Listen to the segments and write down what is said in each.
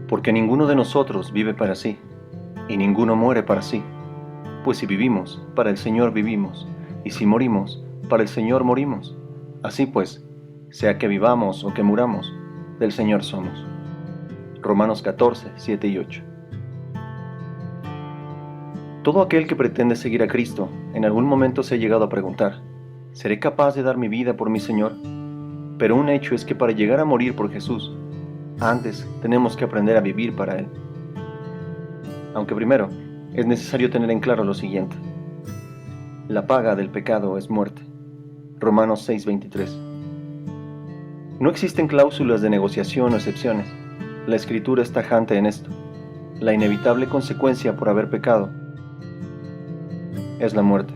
Porque ninguno de nosotros vive para sí, y ninguno muere para sí. Pues si vivimos, para el Señor vivimos, y si morimos, para el Señor morimos. Así pues, sea que vivamos o que muramos, del Señor somos. Romanos 14, 7 y 8. Todo aquel que pretende seguir a Cristo, en algún momento se ha llegado a preguntar, ¿seré capaz de dar mi vida por mi Señor? Pero un hecho es que para llegar a morir por Jesús, antes tenemos que aprender a vivir para Él. Aunque primero, es necesario tener en claro lo siguiente. La paga del pecado es muerte. Romanos 6:23. No existen cláusulas de negociación o excepciones. La Escritura es tajante en esto. La inevitable consecuencia por haber pecado es la muerte.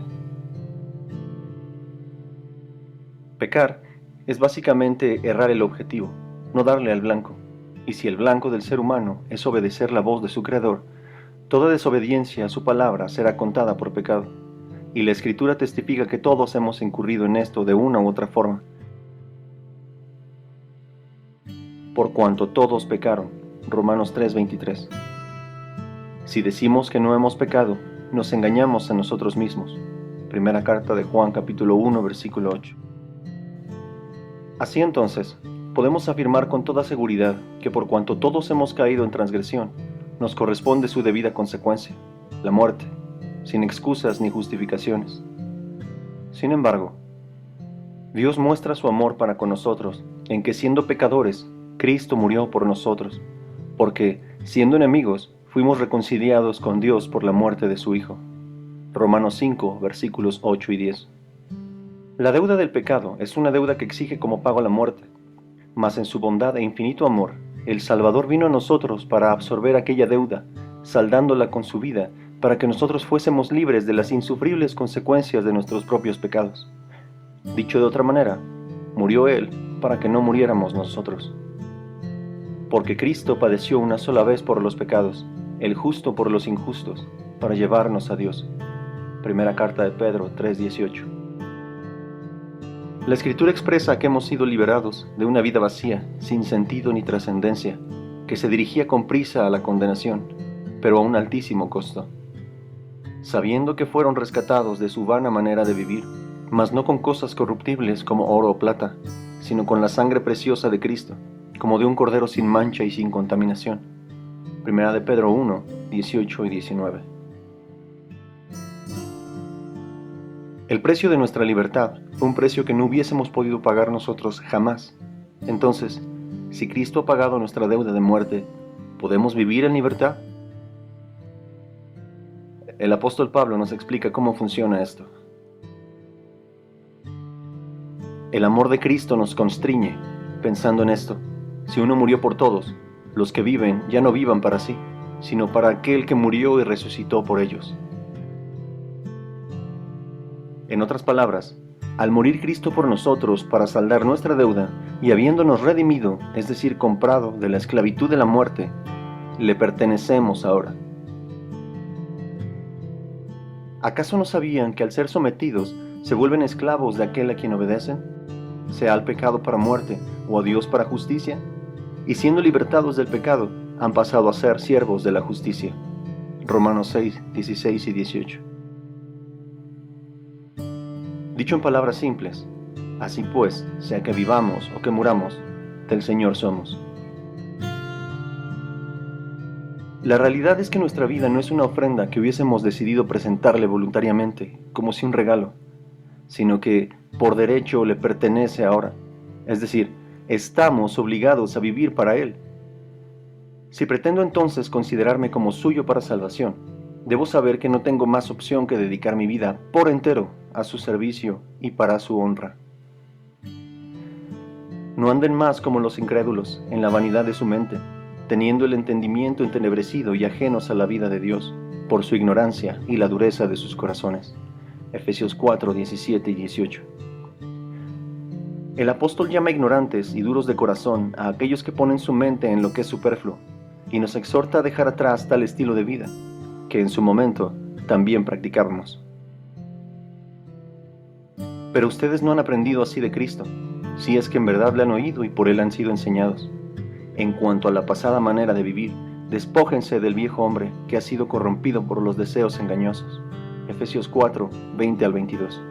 Pecar es básicamente errar el objetivo, no darle al blanco. Y si el blanco del ser humano es obedecer la voz de su Creador, toda desobediencia a su palabra será contada por pecado. Y la Escritura testifica que todos hemos incurrido en esto de una u otra forma. Por cuanto todos pecaron. Romanos 3:23. Si decimos que no hemos pecado, nos engañamos a nosotros mismos. Primera carta de Juan capítulo 1 versículo 8. Así entonces, podemos afirmar con toda seguridad que por cuanto todos hemos caído en transgresión, nos corresponde su debida consecuencia, la muerte, sin excusas ni justificaciones. Sin embargo, Dios muestra su amor para con nosotros en que siendo pecadores, Cristo murió por nosotros, porque, siendo enemigos, fuimos reconciliados con Dios por la muerte de su Hijo. Romanos 5, versículos 8 y 10. La deuda del pecado es una deuda que exige como pago la muerte, mas en su bondad e infinito amor, el Salvador vino a nosotros para absorber aquella deuda, saldándola con su vida, para que nosotros fuésemos libres de las insufribles consecuencias de nuestros propios pecados. Dicho de otra manera, murió Él para que no muriéramos nosotros. Porque Cristo padeció una sola vez por los pecados, el justo por los injustos, para llevarnos a Dios. Primera carta de Pedro 3:18. La Escritura expresa que hemos sido liberados de una vida vacía, sin sentido ni trascendencia, que se dirigía con prisa a la condenación, pero a un altísimo costo. Sabiendo que fueron rescatados de su vana manera de vivir, mas no con cosas corruptibles como oro o plata, sino con la sangre preciosa de Cristo, como de un cordero sin mancha y sin contaminación. Primera de Pedro 1, 18 y 19. El precio de nuestra libertad fue un precio que no hubiésemos podido pagar nosotros jamás. Entonces, si Cristo ha pagado nuestra deuda de muerte, ¿podemos vivir en libertad? El apóstol Pablo nos explica cómo funciona esto. El amor de Cristo nos constriñe, pensando en esto. Si uno murió por todos, los que viven ya no vivan para sí, sino para aquel que murió y resucitó por ellos. En otras palabras, al morir Cristo por nosotros para saldar nuestra deuda y habiéndonos redimido, es decir, comprado de la esclavitud de la muerte, le pertenecemos ahora. ¿Acaso no sabían que al ser sometidos se vuelven esclavos de aquel a quien obedecen, sea al pecado para muerte o a Dios para justicia? Y siendo libertados del pecado, han pasado a ser siervos de la justicia. Romanos 6, 16 y 18. Dicho en palabras simples, así pues, sea que vivamos o que muramos, del Señor somos. La realidad es que nuestra vida no es una ofrenda que hubiésemos decidido presentarle voluntariamente, como si un regalo, sino que por derecho le pertenece ahora, es decir, estamos obligados a vivir para Él. Si pretendo entonces considerarme como suyo para salvación, debo saber que no tengo más opción que dedicar mi vida por entero a su servicio y para su honra. No anden más como los incrédulos en la vanidad de su mente, teniendo el entendimiento entenebrecido y ajenos a la vida de Dios, por su ignorancia y la dureza de sus corazones. Efesios 4, 17 y 18. El apóstol llama ignorantes y duros de corazón a aquellos que ponen su mente en lo que es superfluo, y nos exhorta a dejar atrás tal estilo de vida, que en su momento también practicábamos. Pero ustedes no han aprendido así de Cristo, si es que en verdad le han oído y por Él han sido enseñados. En cuanto a la pasada manera de vivir, despójense del viejo hombre que ha sido corrompido por los deseos engañosos. Efesios 4, 20 al 22.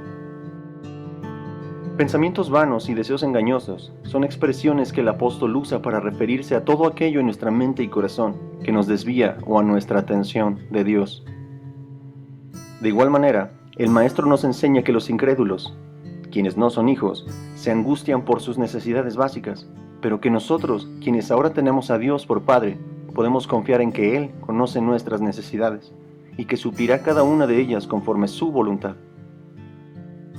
Pensamientos vanos y deseos engañosos son expresiones que el apóstol usa para referirse a todo aquello en nuestra mente y corazón que nos desvía o a nuestra atención de Dios. De igual manera, el maestro nos enseña que los incrédulos, quienes no son hijos, se angustian por sus necesidades básicas, pero que nosotros, quienes ahora tenemos a Dios por Padre, podemos confiar en que Él conoce nuestras necesidades y que suplirá cada una de ellas conforme su voluntad.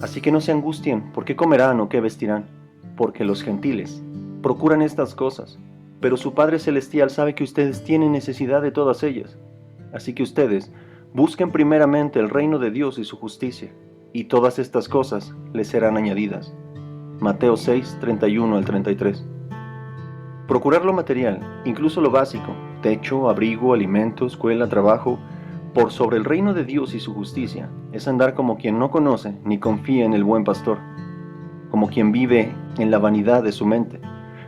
Así que no se angustien por qué comerán o qué vestirán, porque los gentiles procuran estas cosas, pero su Padre Celestial sabe que ustedes tienen necesidad de todas ellas. Así que ustedes busquen primeramente el reino de Dios y su justicia, y todas estas cosas les serán añadidas. Mateo 6, 31 al 33. Procurar lo material, incluso lo básico, techo, abrigo, alimento, escuela, trabajo, por sobre el reino de Dios y su justicia, es andar como quien no conoce ni confía en el buen pastor, como quien vive en la vanidad de su mente,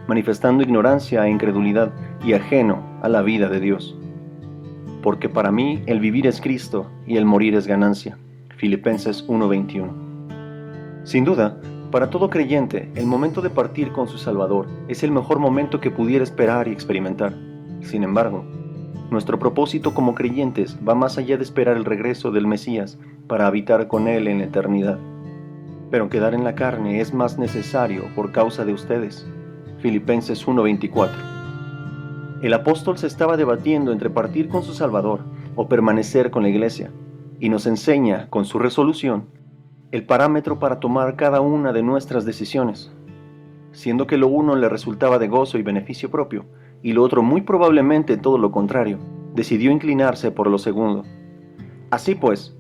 manifestando ignorancia e incredulidad y ajeno a la vida de Dios. Porque para mí el vivir es Cristo y el morir es ganancia. Filipenses 1:21. Sin duda, para todo creyente, el momento de partir con su Salvador es el mejor momento que pudiera esperar y experimentar. Sin embargo, nuestro propósito como creyentes va más allá de esperar el regreso del Mesías para habitar con Él en la eternidad. Pero quedar en la carne es más necesario por causa de ustedes. Filipenses 1:24. El apóstol se estaba debatiendo entre partir con su Salvador o permanecer con la iglesia, y nos enseña, con su resolución, el parámetro para tomar cada una de nuestras decisiones. Siendo que lo uno le resultaba de gozo y beneficio propio, y lo otro muy probablemente todo lo contrario, decidió inclinarse por lo segundo. Así pues,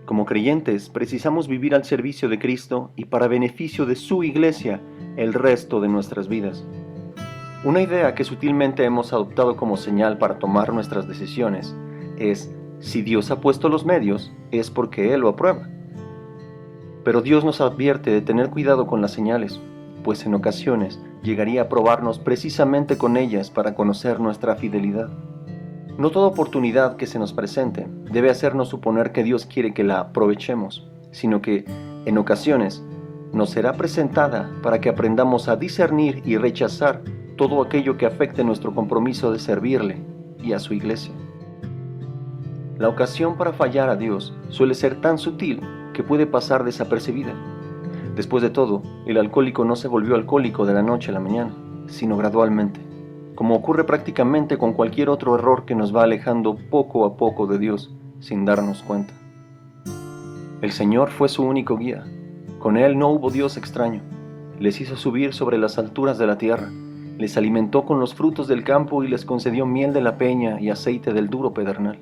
como creyentes, precisamos vivir al servicio de Cristo y para beneficio de su iglesia el resto de nuestras vidas. Una idea que sutilmente hemos adoptado como señal para tomar nuestras decisiones es: si Dios ha puesto los medios, es porque Él lo aprueba. Pero Dios nos advierte de tener cuidado con las señales, pues en ocasiones llegaría a probarnos precisamente con ellas para conocer nuestra fidelidad. No toda oportunidad que se nos presente debe hacernos suponer que Dios quiere que la aprovechemos, sino que, en ocasiones, nos será presentada para que aprendamos a discernir y rechazar todo aquello que afecte nuestro compromiso de servirle y a su iglesia. La ocasión para fallar a Dios suele ser tan sutil que puede pasar desapercibida. Después de todo, el alcohólico no se volvió alcohólico de la noche a la mañana, sino gradualmente, como ocurre prácticamente con cualquier otro error que nos va alejando poco a poco de Dios sin darnos cuenta. El Señor fue su único guía. Con Él no hubo Dios extraño. Les hizo subir sobre las alturas de la tierra, les alimentó con los frutos del campo y les concedió miel de la peña y aceite del duro pedernal.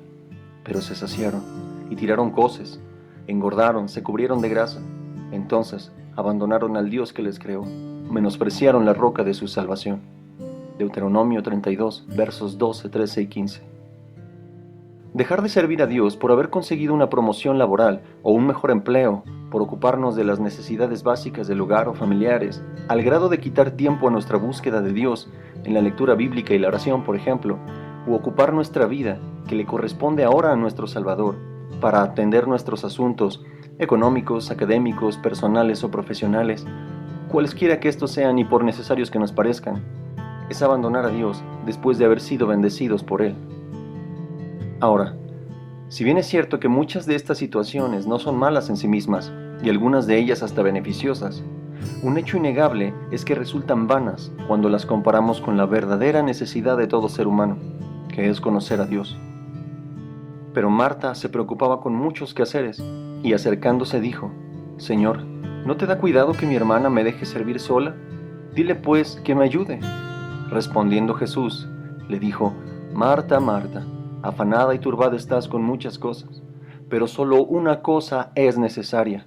Pero se saciaron y tiraron coces, engordaron, se cubrieron de grasa. Entonces abandonaron al Dios que les creó, menospreciaron la roca de su salvación. Deuteronomio 32, versos 12, 13 y 15. Dejar de servir a Dios por haber conseguido una promoción laboral o un mejor empleo, por ocuparnos de las necesidades básicas del hogar o familiares, al grado de quitar tiempo a nuestra búsqueda de Dios en la lectura bíblica y la oración, por ejemplo, u ocupar nuestra vida, que le corresponde ahora a nuestro Salvador, para atender nuestros asuntos económicos, académicos, personales o profesionales, cualesquiera que estos sean y por necesarios que nos parezcan, es abandonar a Dios después de haber sido bendecidos por Él. Ahora, si bien es cierto que muchas de estas situaciones no son malas en sí mismas, y algunas de ellas hasta beneficiosas, un hecho innegable es que resultan vanas cuando las comparamos con la verdadera necesidad de todo ser humano, que es conocer a Dios. Pero Marta se preocupaba con muchos quehaceres, y acercándose dijo: Señor, ¿no te da cuidado que mi hermana me deje servir sola? Dile pues que me ayude. Respondiendo Jesús, le dijo: Marta, Marta, afanada y turbada estás con muchas cosas, pero solo una cosa es necesaria,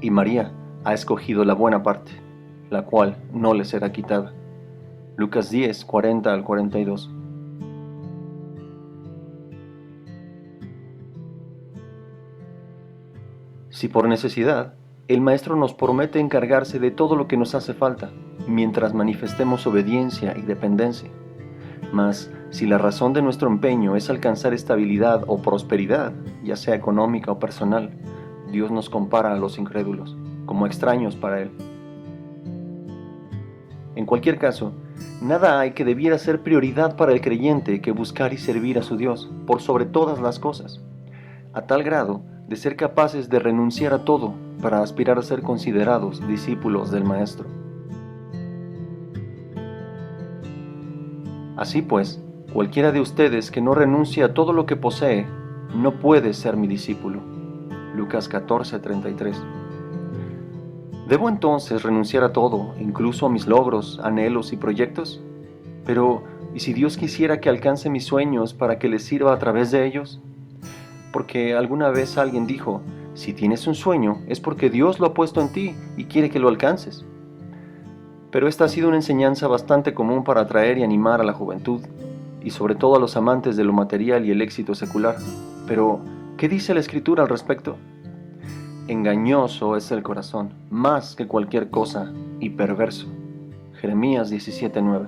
y María ha escogido la buena parte, la cual no le será quitada. Lucas 10, 40 al 42. Si por necesidad, el Maestro nos promete encargarse de todo lo que nos hace falta, mientras manifestemos obediencia y dependencia, Mas, si la razón de nuestro empeño es alcanzar estabilidad o prosperidad, ya sea económica o personal, Dios nos compara a los incrédulos, como extraños para Él. En cualquier caso, nada hay que debiera ser prioridad para el creyente que buscar y servir a su Dios por sobre todas las cosas, a tal grado de ser capaces de renunciar a todo para aspirar a ser considerados discípulos del Maestro. Así pues, cualquiera de ustedes que no renuncie a todo lo que posee, no puede ser mi discípulo. Lucas 14:33. ¿Debo entonces renunciar a todo, incluso a mis logros, anhelos y proyectos? Pero, ¿y si Dios quisiera que alcance mis sueños para que les sirva a través de ellos? Porque alguna vez alguien dijo, si tienes un sueño es porque Dios lo ha puesto en ti y quiere que lo alcances. Pero esta ha sido una enseñanza bastante común para atraer y animar a la juventud, y sobre todo a los amantes de lo material y el éxito secular. Pero, ¿qué dice la Escritura al respecto? Engañoso es el corazón, más que cualquier cosa, y perverso. Jeremías 17:9.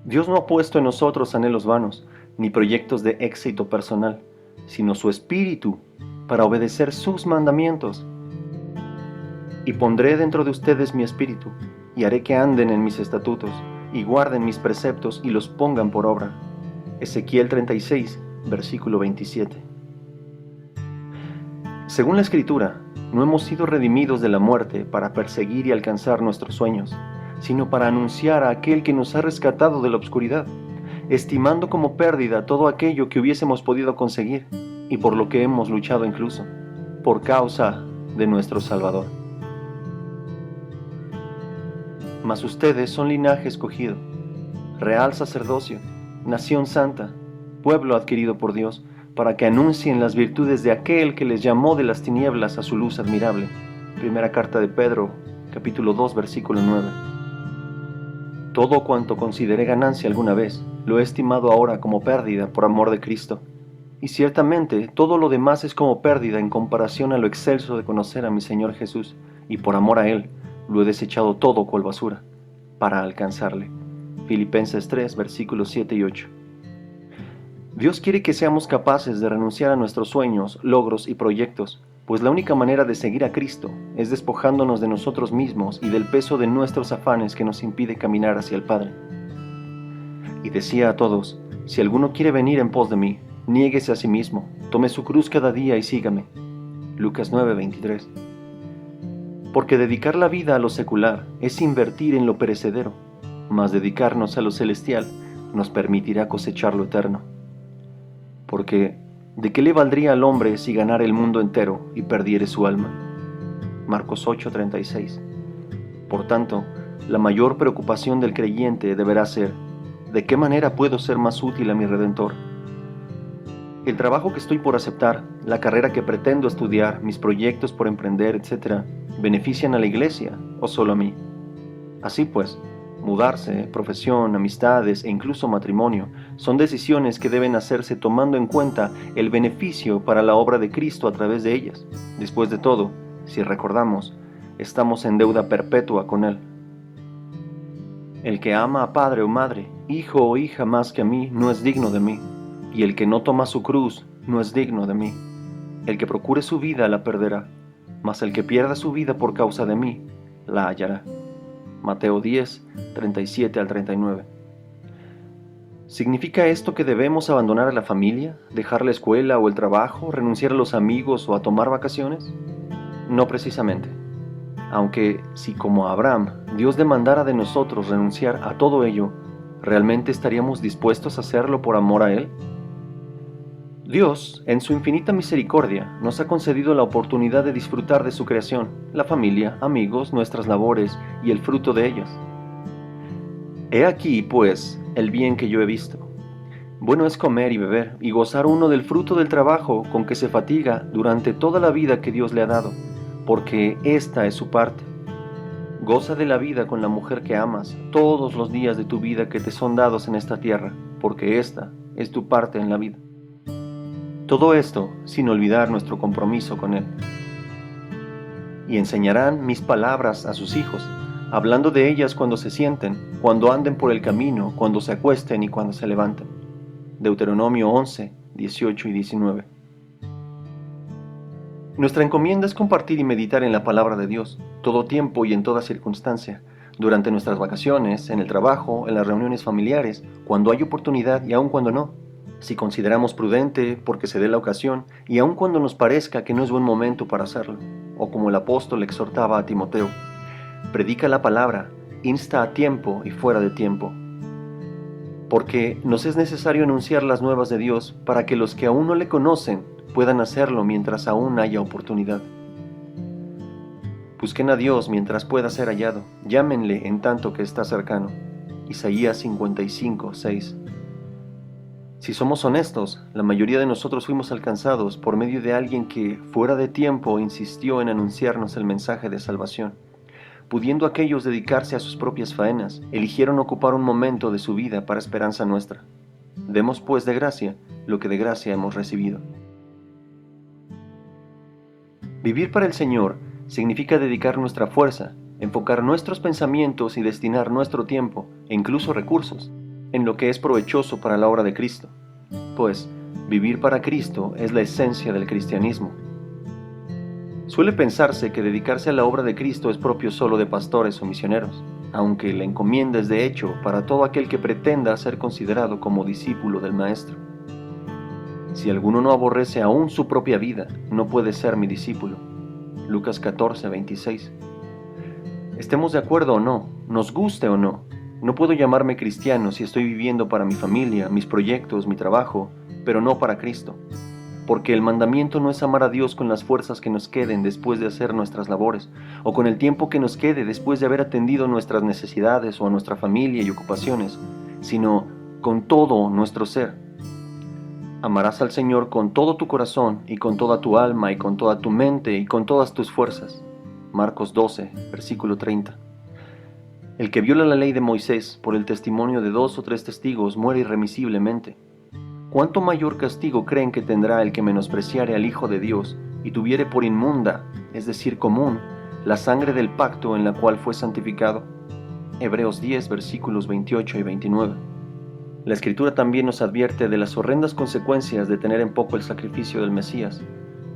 Dios no ha puesto en nosotros anhelos vanos, ni proyectos de éxito personal, sino su Espíritu, para obedecer sus mandamientos. Y pondré dentro de ustedes mi Espíritu, y haré que anden en mis estatutos, y guarden mis preceptos, y los pongan por obra. Ezequiel 36, versículo 27. Según la Escritura, no hemos sido redimidos de la muerte para perseguir y alcanzar nuestros sueños, sino para anunciar a aquel que nos ha rescatado de la oscuridad, estimando como pérdida todo aquello que hubiésemos podido conseguir, y por lo que hemos luchado incluso, por causa de nuestro Salvador. Mas ustedes son linaje escogido, real sacerdocio, nación santa, pueblo adquirido por Dios, para que anuncien las virtudes de aquel que les llamó de las tinieblas a su luz admirable. Primera carta de Pedro, capítulo 2, versículo 9. Todo cuanto consideré ganancia alguna vez, lo he estimado ahora como pérdida por amor de Cristo. Y ciertamente todo lo demás es como pérdida en comparación a lo excelso de conocer a mi Señor Jesús, y por amor a Él lo he desechado todo cual basura, para alcanzarle. Filipenses 3, versículos 7 y 8. Dios quiere que seamos capaces de renunciar a nuestros sueños, logros y proyectos, pues la única manera de seguir a Cristo es despojándonos de nosotros mismos y del peso de nuestros afanes que nos impide caminar hacia el Padre. Y decía a todos, si alguno quiere venir en pos de mí, niéguese a sí mismo, tome su cruz cada día y sígame. Lucas 9:23. Porque dedicar la vida a lo secular es invertir en lo perecedero, mas dedicarnos a lo celestial nos permitirá cosechar lo eterno. Porque, ¿de qué le valdría al hombre si ganara el mundo entero y perdiere su alma? Marcos 8:36. Por tanto, la mayor preocupación del creyente deberá ser, ¿de qué manera puedo ser más útil a mi Redentor? El trabajo que estoy por aceptar, la carrera que pretendo estudiar, mis proyectos por emprender, etc., ¿benefician a la iglesia o solo a mí? Así pues, mudarse, profesión, amistades e incluso matrimonio son decisiones que deben hacerse tomando en cuenta el beneficio para la obra de Cristo a través de ellas. Después de todo, si recordamos, estamos en deuda perpetua con Él. El que ama a padre o madre, hijo o hija más que a mí, no es digno de mí, y el que no toma su cruz no es digno de mí. El que procure su vida la perderá, mas el que pierda su vida por causa de mí, la hallará. Mateo 10, 37 al 39. ¿Significa esto que debemos abandonar a la familia, dejar la escuela o el trabajo, renunciar a los amigos o a tomar vacaciones? No precisamente. Aunque, si como Abraham, Dios demandara de nosotros renunciar a todo ello, ¿realmente estaríamos dispuestos a hacerlo por amor a Él? Dios, en su infinita misericordia, nos ha concedido la oportunidad de disfrutar de su creación, la familia, amigos, nuestras labores y el fruto de ellas. He aquí, pues, el bien que yo he visto. Bueno es comer y beber y gozar uno del fruto del trabajo con que se fatiga durante toda la vida que Dios le ha dado, porque esta es su parte. Goza de la vida con la mujer que amas todos los días de tu vida que te son dados en esta tierra, porque esta es tu parte en la vida. Todo esto sin olvidar nuestro compromiso con Él. Y enseñarán mis palabras a sus hijos, hablando de ellas cuando se sienten, cuando anden por el camino, cuando se acuesten y cuando se levanten. Deuteronomio 11, 18 y 19. Nuestra encomienda es compartir y meditar en la palabra de Dios, todo tiempo y en toda circunstancia, durante nuestras vacaciones, en el trabajo, en las reuniones familiares, cuando hay oportunidad y aun cuando no. Si consideramos prudente porque se dé la ocasión y aun cuando nos parezca que no es buen momento para hacerlo, o como el apóstol exhortaba a Timoteo, predica la palabra, insta a tiempo y fuera de tiempo. Porque nos es necesario anunciar las nuevas de Dios para que los que aún no le conocen puedan hacerlo mientras aún haya oportunidad. Busquen a Dios mientras pueda ser hallado, llámenle en tanto que está cercano. Isaías 55, 6. Si somos honestos, la mayoría de nosotros fuimos alcanzados por medio de alguien que, fuera de tiempo, insistió en anunciarnos el mensaje de salvación. Pudiendo aquellos dedicarse a sus propias faenas, eligieron ocupar un momento de su vida para esperanza nuestra. Demos pues de gracia lo que de gracia hemos recibido. Vivir para el Señor significa dedicar nuestra fuerza, enfocar nuestros pensamientos y destinar nuestro tiempo, e incluso recursos, en lo que es provechoso para la obra de Cristo. Pues, vivir para Cristo es la esencia del cristianismo. Suele pensarse que dedicarse a la obra de Cristo es propio solo de pastores o misioneros, aunque la encomienda es de hecho para todo aquel que pretenda ser considerado como discípulo del Maestro. Si alguno no aborrece aún su propia vida, no puede ser mi discípulo. Lucas 14, 26. Estemos de acuerdo o no, nos guste o no, no puedo llamarme cristiano si estoy viviendo para mi familia, mis proyectos, mi trabajo, pero no para Cristo. Porque el mandamiento no es amar a Dios con las fuerzas que nos queden después de hacer nuestras labores, o con el tiempo que nos quede después de haber atendido nuestras necesidades o a nuestra familia y ocupaciones, sino con todo nuestro ser. Amarás al Señor con todo tu corazón y con toda tu alma y con toda tu mente y con todas tus fuerzas. Marcos 12, versículo 30. El que viola la ley de Moisés por el testimonio de 2 o 3 testigos muere irremisiblemente. ¿Cuánto mayor castigo creen que tendrá el que menospreciare al Hijo de Dios y tuviere por inmunda, es decir, común, la sangre del pacto en la cual fue santificado? Hebreos 10, versículos 28 y 29. La Escritura también nos advierte de las horrendas consecuencias de tener en poco el sacrificio del Mesías,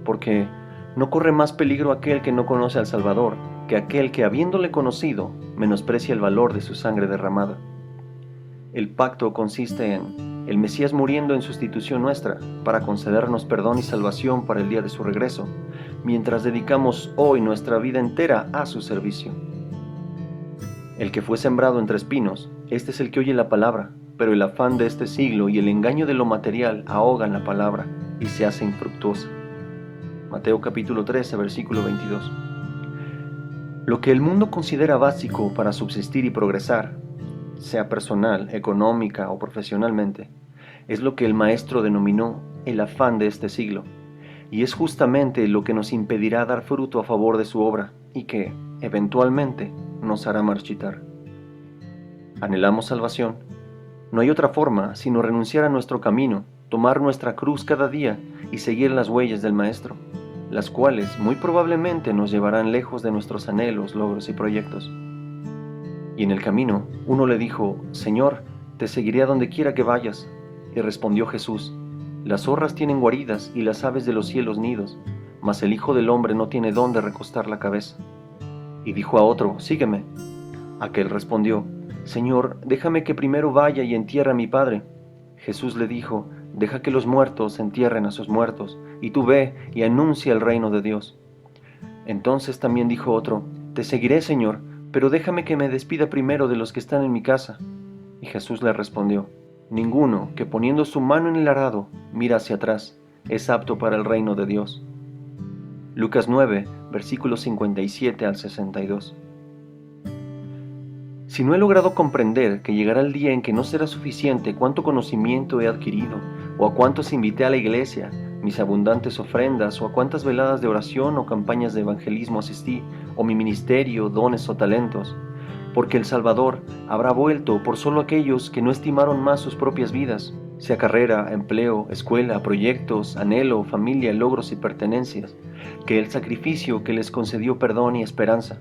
porque no corre más peligro aquel que no conoce al Salvador que aquel que, habiéndole conocido, menosprecia el valor de su sangre derramada. El pacto consiste en el Mesías muriendo en sustitución nuestra para concedernos perdón y salvación para el día de su regreso, mientras dedicamos hoy nuestra vida entera a su servicio. El que fue sembrado entre espinos, este es el que oye la palabra, pero el afán de este siglo y el engaño de lo material ahogan la palabra y se hace infructuosa. Mateo capítulo 13, versículo 22. Lo que el mundo considera básico para subsistir y progresar, sea personal, económica o profesionalmente, es lo que el Maestro denominó el afán de este siglo, y es justamente lo que nos impedirá dar fruto a favor de su obra y que, eventualmente, nos hará marchitar. ¿Anhelamos salvación? No hay otra forma sino renunciar a nuestro camino, tomar nuestra cruz cada día y seguir las huellas del Maestro, las cuales muy probablemente nos llevarán lejos de nuestros anhelos, logros y proyectos. Y en el camino, uno le dijo: Señor, te seguiré a donde quiera que vayas. Y respondió Jesús: Las zorras tienen guaridas y las aves de los cielos nidos, mas el Hijo del Hombre no tiene dónde recostar la cabeza. Y dijo a otro: Sígueme. Aquel respondió: Señor, déjame que primero vaya y entierre a mi padre. Jesús le dijo: Deja que los muertos entierren a sus muertos, y tú ve y anuncia el reino de Dios. Entonces también dijo otro: Te seguiré, Señor, pero déjame que me despida primero de los que están en mi casa. Y Jesús le respondió: Ninguno que poniendo su mano en el arado mira hacia atrás es apto para el reino de Dios. Lucas 9, versículos 57 al 62. Si no he logrado comprender que llegará el día en que no será suficiente cuánto conocimiento he adquirido, o a cuántos invité a la iglesia, mis abundantes ofrendas, o a cuántas veladas de oración o campañas de evangelismo asistí, o mi ministerio, dones o talentos, porque el Salvador habrá vuelto por solo aquellos que no estimaron más sus propias vidas, sea carrera, empleo, escuela, proyectos, anhelo, familia, logros y pertenencias, que el sacrificio que les concedió perdón y esperanza.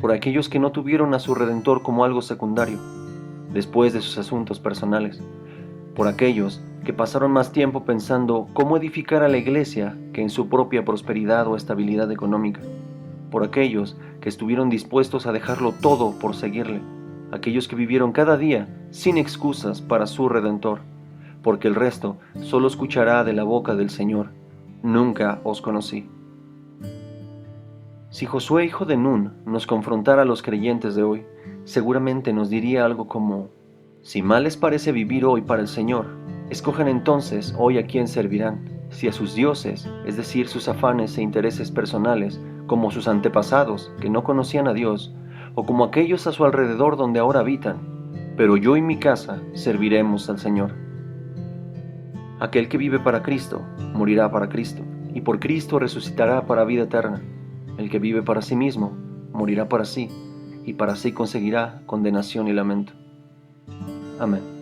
por aquellos que no tuvieron a su Redentor como algo secundario, después de sus asuntos personales, por aquellos que pasaron más tiempo pensando cómo edificar a la iglesia que en su propia prosperidad o estabilidad económica, por aquellos que estuvieron dispuestos a dejarlo todo por seguirle, aquellos que vivieron cada día sin excusas para su Redentor, porque el resto solo escuchará de la boca del Señor: nunca os conocí. Si Josué, hijo de Nun, nos confrontara a los creyentes de hoy, seguramente nos diría algo como: si mal les parece vivir hoy para el Señor, escojan entonces hoy a quién servirán, si a sus dioses, es decir, sus afanes e intereses personales, como sus antepasados que no conocían a Dios, o como aquellos a su alrededor donde ahora habitan, pero yo y mi casa serviremos al Señor. Aquel que vive para Cristo, morirá para Cristo, y por Cristo resucitará para vida eterna. El que vive para sí mismo, morirá para sí, y para sí conseguirá condenación y lamento. Amén.